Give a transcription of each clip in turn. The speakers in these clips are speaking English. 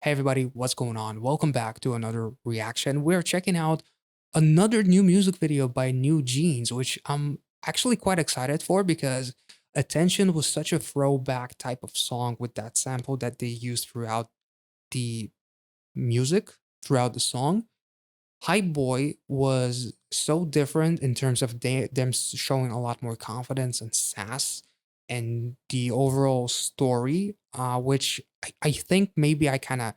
Hey everybody, what's going on? Welcome back to another reaction. We're checking out another new music video by NewJeans, which I'm actually quite excited for because Attention was such a throwback type of song with that sample that they used throughout the music, throughout the song. Hype Boy was so different in terms of them showing a lot more confidence and sass and the overall story, which I think maybe I kind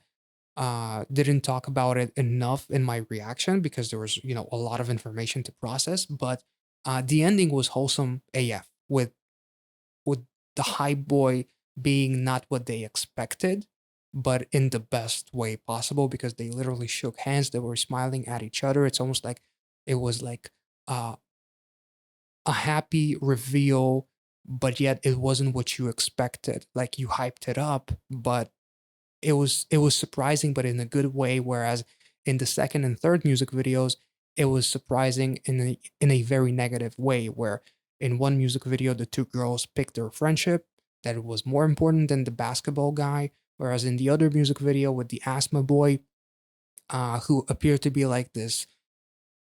of didn't talk about it enough in my reaction because there was, a lot of information to process. But the ending was wholesome AF with the hype boy being not what they expected, but in the best way possible because they literally shook hands. They were smiling at each other. It's almost like it was like uh, a happy reveal, but yet it wasn't what you expected. Like you hyped it up, but it was surprising, but in a good way. Whereas in the second and third music videos, it was surprising in a very negative way. Where in one music video, the two girls picked their friendship that it was more important than the basketball guy. Whereas in the other music video with the asthma boy, who appeared to be like this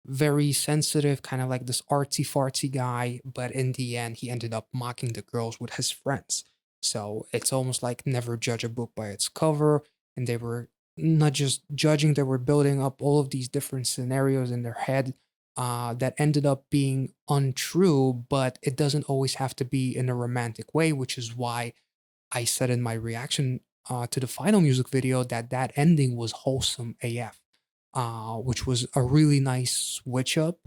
very sensitive, kind of like this artsy fartsy guy, but in the end, he ended up mocking the girls with his friends. So it's almost like never judge a book by its cover. And they were not just judging, they were building up all of these different scenarios in their head that ended up being untrue, but it doesn't always have to be in a romantic way, which is why I said in my reaction to the final music video that that ending was wholesome AF, which was a really nice switch up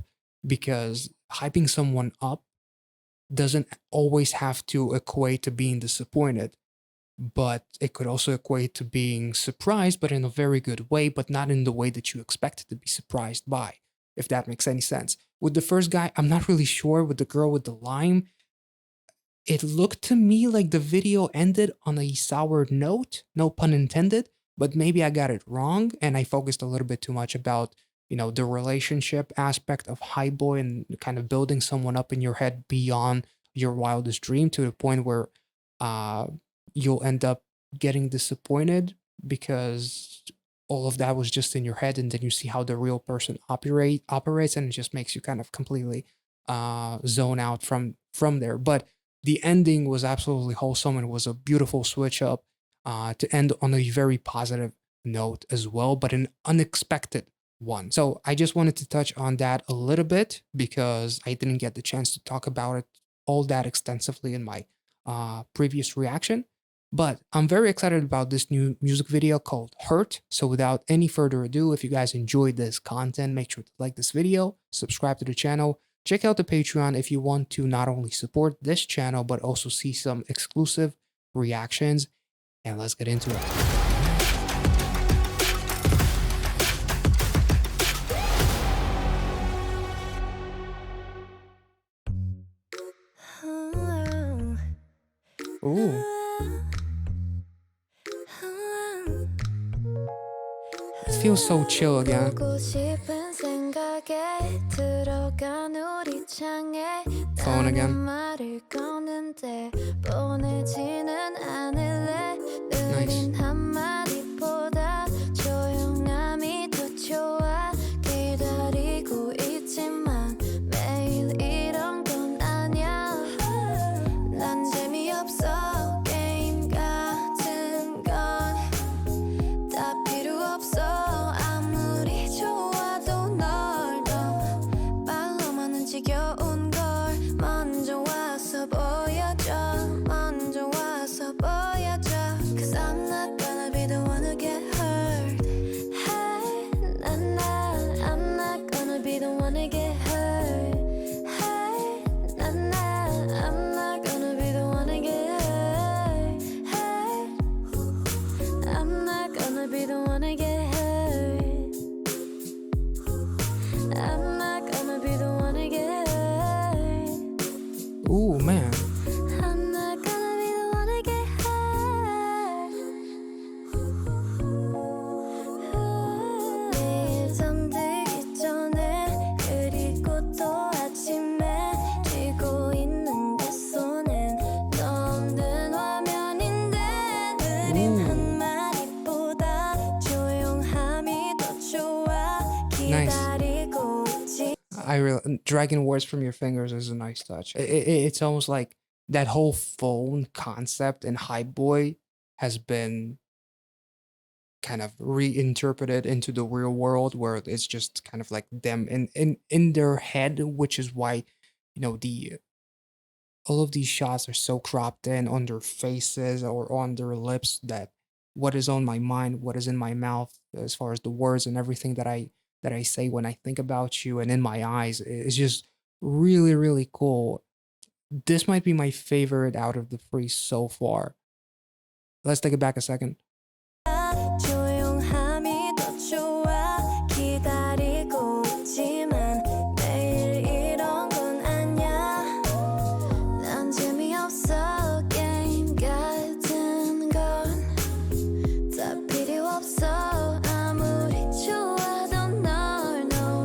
because hyping someone up doesn't always have to equate to being disappointed, but it could also equate to being surprised, but in a very good way, but not in the way that you expected to be surprised by, if that makes any sense. With the first guy, I'm not really sure. With the girl with the lime, it looked to me like the video ended on a sour note, no pun intended, but maybe I got it wrong and I focused a little bit too much about, the relationship aspect of High Boy and kind of building someone up in your head beyond your wildest dream to the point where uh you'll end up getting disappointed because all of that was just in your head, and then you see how the real person operates, and it just makes you kind of completely zone out from there. But the ending was absolutely wholesome and was a beautiful switch up to end on a very positive note as well, but an unexpected one. So I just wanted to touch on that a little bit because I didn't get the chance to talk about it all that extensively in my previous reaction. But I'm very excited about this new music video called Hurt. So without any further ado, if you guys enjoyed this content, make sure to like this video, subscribe to the channel, check out the Patreon if you want to not only support this channel, but also see some exclusive reactions. And let's get into it. Ooh, it feels so chill again. Phone again. Nice. Ooh, man. I'm not gonna be the one to get hurt. 매일 잠들기 전에 그리고 또 아침에 쥐고 있는 내 손엔 너 없는 화면인데 늘 한마디보다 Nice. 기다리고 있지. I really dragging words from your fingers is a nice touch. It's almost like that whole phone concept in Hype Boy has been kind of reinterpreted into the real world where it's just kind of like them in their head, which is why the all of these shots are so cropped in on their faces or on their lips that what is on my mind, what is in my mouth, as far as the words and everything that I say when I think about you and in my eyes is just really, really cool. This might be my favorite out of the three so far. Let's take it back a second. 조용함이 더 좋아. 기다리고 있지만 매일 이런 건 아냐. 난 재미없어. 게임 같은 건 다 필요 없어. 아무리 좋아도 널 no.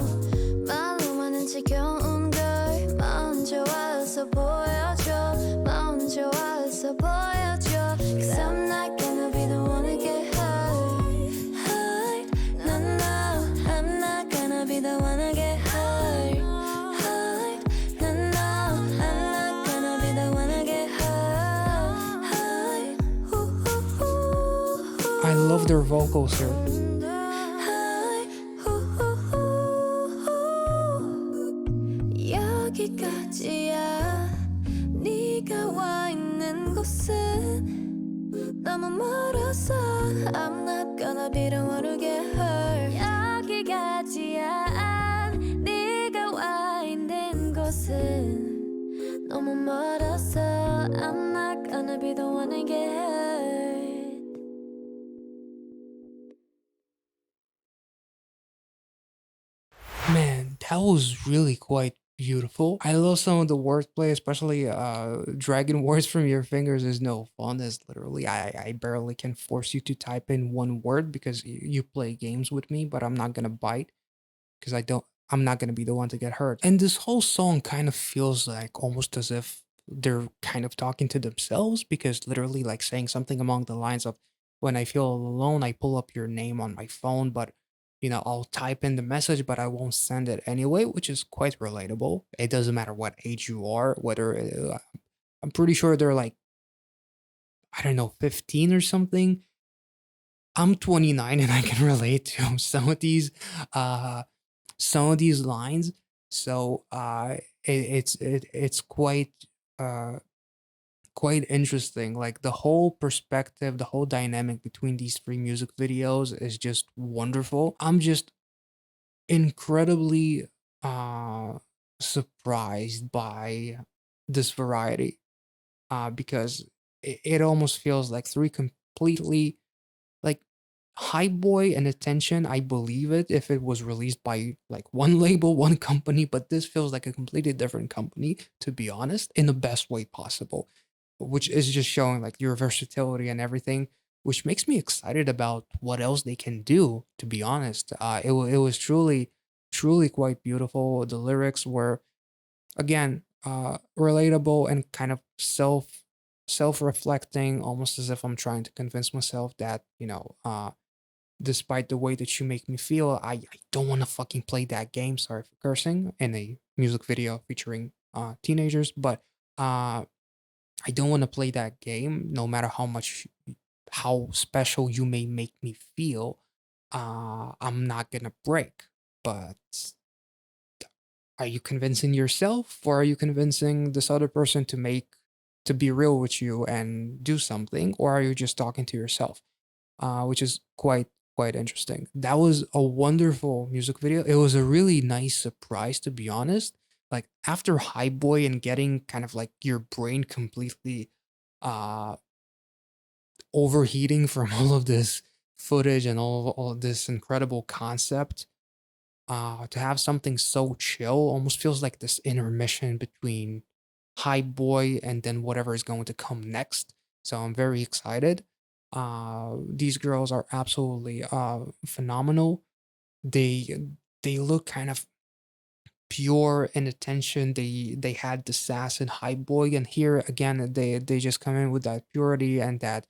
말로만은 지겨운 걸 먼저 와서 보여줘. 먼저 와서 보여줘. 'Cause I'm not gonna be the one to get hurt. Hurt. No, no. I'm not gonna be the one to get hurt. Hurt. No, no. I'm not gonna be the one to get hurt. Hurt. Ooh, ooh, ooh, I love their vocals here. hurt. Ooh, ooh, ooh. 여기까지야. 네가 와 있는 곳은 너무 멀어서 I'm not gonna be the one to get hurt. 여기까지야. 네가 와 있는 곳은 너무 멀어서 I'm not gonna be the one to get hurt. Man, that was really quite beautiful. I love some of the wordplay, especially dragging words from your fingers is no fun. Is literally I barely can force you to type in one word because you play games with me, but I'm not gonna bite because I'm not gonna be the one to get hurt. And this whole song kind of feels like almost as if they're kind of talking to themselves because literally like saying something along the lines of when I feel alone, I pull up your name on my phone, but I'll type in the message, but I won't send it anyway, which is quite relatable. It doesn't matter what age you are, whether I'm pretty sure they're like, I don't know, 15 or something. I'm 29 and I can relate to uh some of these lines. So it's uh quite interesting. Like the whole perspective, the whole dynamic between these three music videos is just wonderful. I'm just incredibly uh surprised by this variety because it almost feels like three completely like High Boy and Attention, I believe it if it was released by like one label, one company, but this feels like a completely different company, to be honest, in the best way possible, which is just showing like your versatility and everything, which makes me excited about what else they can do, to be honest. It was truly, truly quite beautiful. The lyrics were, again, relatable and kind of self reflecting, almost as if I'm trying to convince myself that, despite the way that you make me feel, I don't want to fucking play that game. Sorry for cursing in a music video featuring teenagers, but I don't want to play that game no matter how special you may make me feel. I'm not gonna break. But are you convincing yourself or are you convincing this other person to be real with you and do something, or are you just talking to yourself? Which is quite interesting. That was a wonderful music video. It was a really nice surprise, to be honest. Like after High Boy and getting kind of like your brain completely uh overheating from all of this footage and all of this incredible concept, to have something so chill almost feels like this intermission between High Boy and then whatever is going to come next. So I'm very excited. These girls are absolutely phenomenal. They look kind of pure in attention. They had the sass and High Boy, and here again they just come in with that purity and that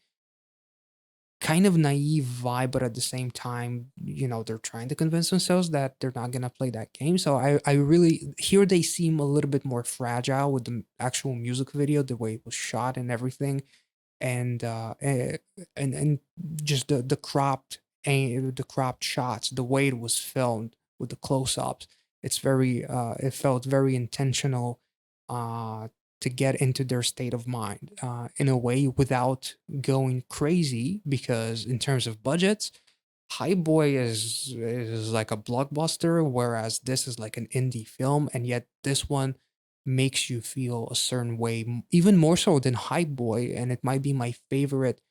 kind of naive vibe, but at the same time, they're trying to convince themselves that they're not gonna play that game. So I really here they seem a little bit more fragile with the actual music video, the way it was shot and everything, and and just the cropped shots, the way it was filmed with the close-ups. It felt very intentional uh to get into their state of mind in a way without going crazy, because in terms of budgets, High Boy is like a blockbuster, whereas this is like an indie film, and yet this one makes you feel a certain way, even more so than High Boy, and it might be my favorite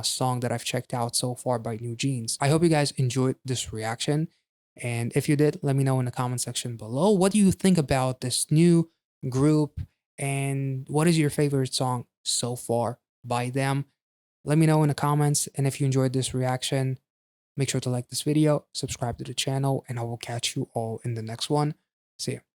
song that I've checked out so far by NewJeans. I hope you guys enjoyed this reaction, and if you did, let me know in the comment section below. What do you think about this new group, and what is your favorite song so far by them? Let me know in the comments, and if you enjoyed this reaction, make sure to like this video, subscribe to the channel, and I will catch you all in the next one. See ya.